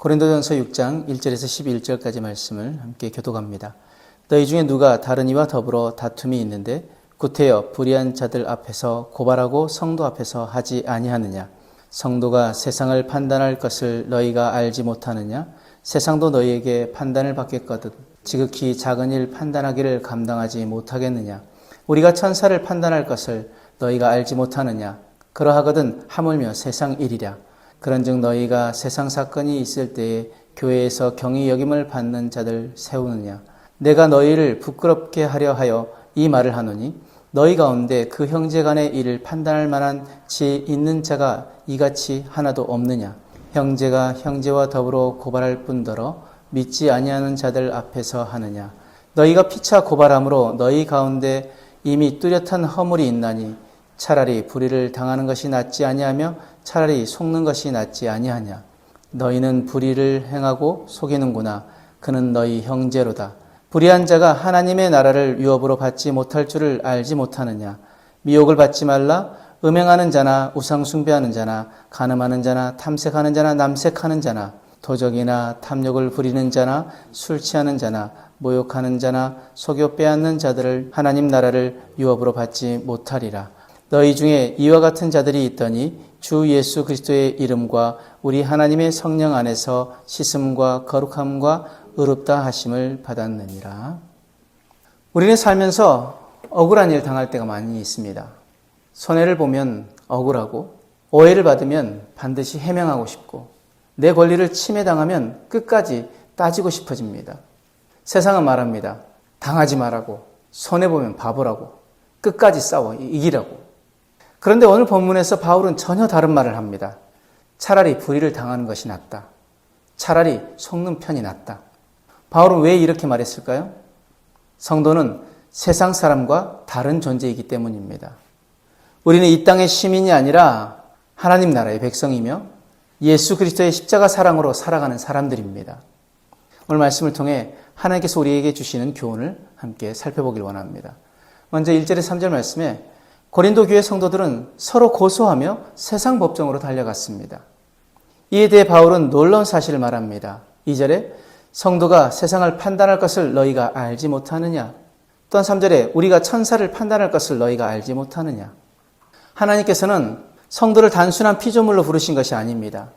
고린도전서 6장 1절에서 11절까지 말씀을 함께 교독합니다. 너희 중에 누가 다른 이와 더불어 다툼이 있는데 구태여 불의한 자들 앞에서 고발하고 성도 앞에서 하지 아니하느냐? 성도가 세상을 판단할 것을 너희가 알지 못하느냐? 세상도 너희에게 판단을 받겠거든 지극히 작은 일 판단하기를 감당하지 못하겠느냐? 우리가 천사를 판단할 것을 너희가 알지 못하느냐? 그러하거든 하물며 세상 일이랴. 그런즉 너희가 세상 사건이 있을 때에 교회에서 경히 여김을 받는 자들 세우느냐? 내가 너희를 부끄럽게 하려 하여 이 말을 하노니 너희 가운데 그 형제 간의 일을 판단할 만한 지혜 있는 자가 이같이 하나도 없느냐? 형제가 형제와 더불어 고발할 뿐더러 믿지 아니하는 자들 앞에서 하느냐? 너희가 피차 고발함으로 너희 가운데 이미 뚜렷한 허물이 있나니 차라리 불의를 당하는 것이 낫지 아니하며 차라리 속는 것이 낫지 아니하냐? 너희는 불의를 행하고 속이는구나. 그는 너희 형제로다. 불의한 자가 하나님의 나라를 유업으로 받지 못할 줄을 알지 못하느냐? 미혹을 받지 말라. 음행하는 자나 우상 숭배하는 자나 간음하는 자나 탐색하는 자나 남색하는 자나 도적이나 탐욕을 부리는 자나 술 취하는 자나 모욕하는 자나 속여 빼앗는 자들을 하나님 나라를 유업으로 받지 못하리라. 너희 중에 이와 같은 자들이 있더니 주 예수 그리스도의 이름과 우리 하나님의 성령 안에서 씻음과 거룩함과 의롭다 하심을 받았느니라. 우리는 살면서 억울한 일 당할 때가 많이 있습니다. 손해를 보면 억울하고 오해를 받으면 반드시 해명하고 싶고 내 권리를 침해당하면 끝까지 따지고 싶어집니다. 세상은 말합니다. 당하지 말라고, 손해보면 바보라고, 끝까지 싸워 이기라고. 그런데 오늘 본문에서 바울은 전혀 다른 말을 합니다. 차라리 불의를 당하는 것이 낫다. 차라리 속는 편이 낫다. 바울은 왜 이렇게 말했을까요? 성도는 세상 사람과 다른 존재이기 때문입니다. 우리는 이 땅의 시민이 아니라 하나님 나라의 백성이며 예수 그리스도의 십자가 사랑으로 살아가는 사람들입니다. 오늘 말씀을 통해 하나님께서 우리에게 주시는 교훈을 함께 살펴보길 원합니다. 먼저 1절에 3절 말씀에 고린도 교회 성도들은 서로 고소하며 세상 법정으로 달려갔습니다. 이에 대해 바울은 놀라운 사실을 말합니다. 2절에 성도가 세상을 판단할 것을 너희가 알지 못하느냐? 또한 3절에 우리가 천사를 판단할 것을 너희가 알지 못하느냐? 하나님께서는 성도를 단순한 피조물로 부르신 것이 아닙니다.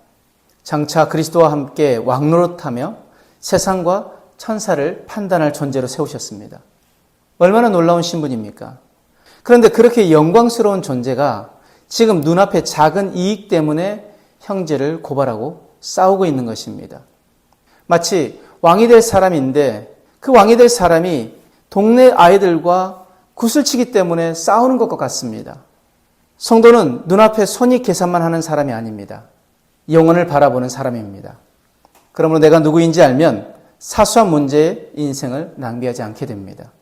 장차 그리스도와 함께 왕노릇하며 세상과 천사를 판단할 존재로 세우셨습니다. 얼마나 놀라운 신분입니까? 그런데 그렇게 영광스러운 존재가 지금 눈앞에 작은 이익 때문에 형제를 고발하고 싸우고 있는 것입니다. 마치 왕이 될 사람인데 그 왕이 될 사람이 동네 아이들과 구슬치기 때문에 싸우는 것과 같습니다. 성도는 눈앞에 손익 계산만 하는 사람이 아닙니다. 영혼을 바라보는 사람입니다. 그러므로 내가 누구인지 알면 사소한 문제에 인생을 낭비하지 않게 됩니다.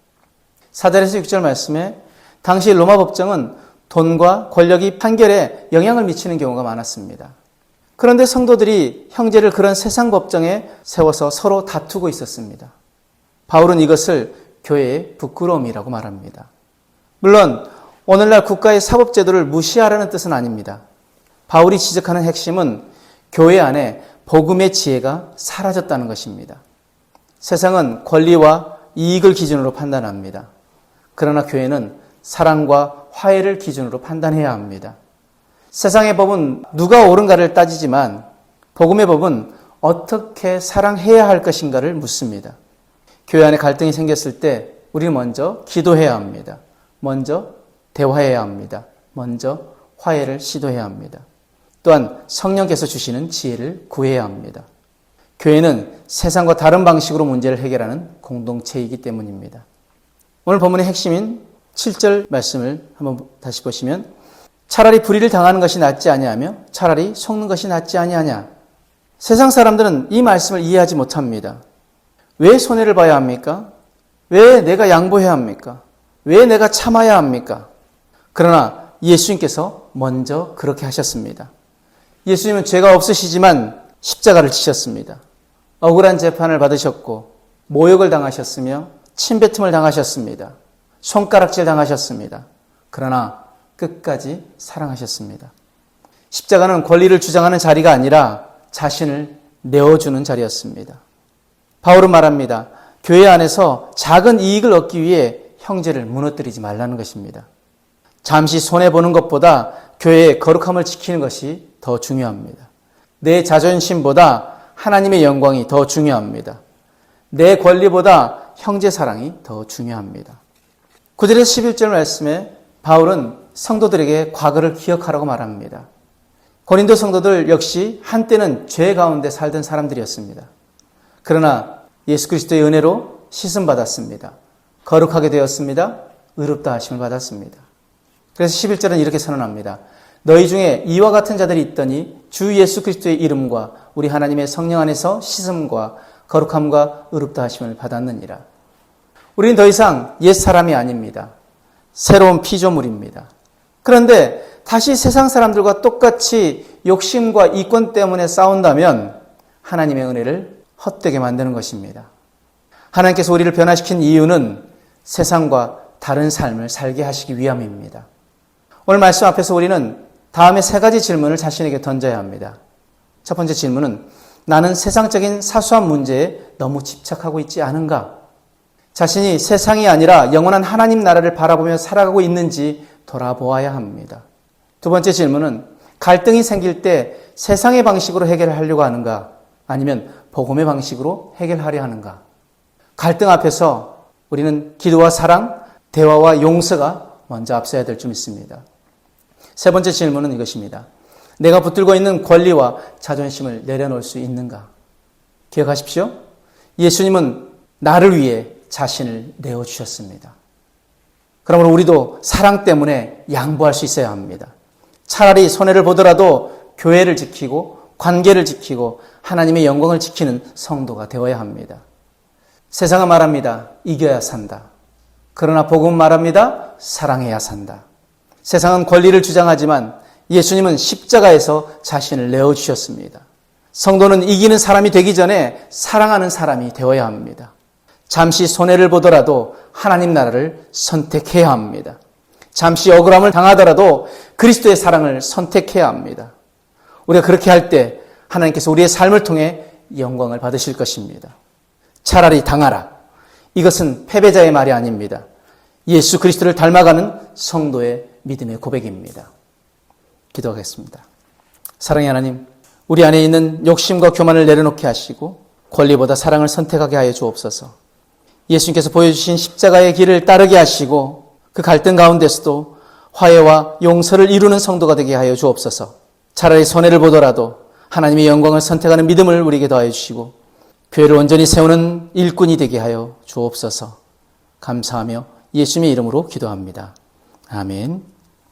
4절에서 6절 말씀에 당시 로마 법정은 돈과 권력이 판결에 영향을 미치는 경우가 많았습니다. 그런데 성도들이 형제를 그런 세상 법정에 세워서 서로 다투고 있었습니다. 바울은 이것을 교회의 부끄러움이라고 말합니다. 물론 오늘날 국가의 사법제도를 무시하라는 뜻은 아닙니다. 바울이 지적하는 핵심은 교회 안에 복음의 지혜가 사라졌다는 것입니다. 세상은 권리와 이익을 기준으로 판단합니다. 그러나 교회는 사랑과 화해를 기준으로 판단해야 합니다. 세상의 법은 누가 옳은가를 따지지만 복음의 법은 어떻게 사랑해야 할 것인가를 묻습니다. 교회 안에 갈등이 생겼을 때 우리는 먼저 기도해야 합니다. 먼저 대화해야 합니다. 먼저 화해를 시도해야 합니다. 또한 성령께서 주시는 지혜를 구해야 합니다. 교회는 세상과 다른 방식으로 문제를 해결하는 공동체이기 때문입니다. 오늘 본문의 핵심인 7절 말씀을 한번 다시 보시면 차라리 불의를 당하는 것이 낫지 아니하며 차라리 속는 것이 낫지 아니하냐. 세상 사람들은 이 말씀을 이해하지 못합니다. 왜 손해를 봐야 합니까? 왜 내가 양보해야 합니까? 왜 내가 참아야 합니까? 그러나 예수님께서 먼저 그렇게 하셨습니다. 예수님은 죄가 없으시지만 십자가를 지셨습니다. 억울한 재판을 받으셨고 모욕을 당하셨으며 침뱉음을 당하셨습니다. 손가락질 당하셨습니다. 그러나 끝까지 사랑하셨습니다. 십자가는 권리를 주장하는 자리가 아니라 자신을 내어주는 자리였습니다. 바울은 말합니다. 교회 안에서 작은 이익을 얻기 위해 형제를 무너뜨리지 말라는 것입니다. 잠시 손해보는 것보다 교회의 거룩함을 지키는 것이 더 중요합니다. 내 자존심보다 하나님의 영광이 더 중요합니다. 내 권리보다 형제 사랑이 더 중요합니다. 9절에서 11절 말씀에 바울은 성도들에게 과거를 기억하라고 말합니다. 고린도 성도들 역시 한때는 죄 가운데 살던 사람들이었습니다. 그러나 예수 그리스도의 은혜로 씻음받았습니다. 거룩하게 되었습니다. 의롭다 하심을 받았습니다. 그래서 11절은 이렇게 선언합니다. 너희 중에 이와 같은 자들이 있더니 주 예수 그리스도의 이름과 우리 하나님의 성령 안에서 씻음과 거룩함과 의롭다 하심을 받았느니라. 우리는 더 이상 옛 사람이 아닙니다. 새로운 피조물입니다. 그런데 다시 세상 사람들과 똑같이 욕심과 이권 때문에 싸운다면 하나님의 은혜를 헛되게 만드는 것입니다. 하나님께서 우리를 변화시킨 이유는 세상과 다른 삶을 살게 하시기 위함입니다. 오늘 말씀 앞에서 우리는 다음에 3가지 질문을 자신에게 던져야 합니다. 첫 번째 질문은 나는 세상적인 사소한 문제에 너무 집착하고 있지 않은가? 자신이 세상이 아니라 영원한 하나님 나라를 바라보며 살아가고 있는지 돌아보아야 합니다. 두 번째 질문은 갈등이 생길 때 세상의 방식으로 해결하려고 하는가? 아니면 복음의 방식으로 해결하려 하는가? 갈등 앞에서 우리는 기도와 사랑, 대화와 용서가 먼저 앞서야 될 줄 믿습니다. 세 번째 질문은 이것입니다. 내가 붙들고 있는 권리와 자존심을 내려놓을 수 있는가? 기억하십시오. 예수님은 나를 위해 자신을 내어주셨습니다. 그러므로 우리도 사랑 때문에 양보할 수 있어야 합니다. 차라리 손해를 보더라도 교회를 지키고 관계를 지키고 하나님의 영광을 지키는 성도가 되어야 합니다. 세상은 말합니다. 이겨야 산다. 그러나 복음은 말합니다. 사랑해야 산다. 세상은 권리를 주장하지만 예수님은 십자가에서 자신을 내어주셨습니다. 성도는 이기는 사람이 되기 전에 사랑하는 사람이 되어야 합니다. 잠시 손해를 보더라도 하나님 나라를 선택해야 합니다. 잠시 억울함을 당하더라도 그리스도의 사랑을 선택해야 합니다. 우리가 그렇게 할 때 하나님께서 우리의 삶을 통해 영광을 받으실 것입니다. 차라리 당하라. 이것은 패배자의 말이 아닙니다. 예수 그리스도를 닮아가는 성도의 믿음의 고백입니다. 기도하겠습니다. 사랑의 하나님, 우리 안에 있는 욕심과 교만을 내려놓게 하시고 권리보다 사랑을 선택하게 하여 주옵소서. 예수님께서 보여주신 십자가의 길을 따르게 하시고 그 갈등 가운데서도 화해와 용서를 이루는 성도가 되게 하여 주옵소서. 차라리 손해를 보더라도 하나님의 영광을 선택하는 믿음을 우리에게 더하여 주시고 교회를 온전히 세우는 일꾼이 되게 하여 주옵소서. 감사하며 예수님의 이름으로 기도합니다. 아멘.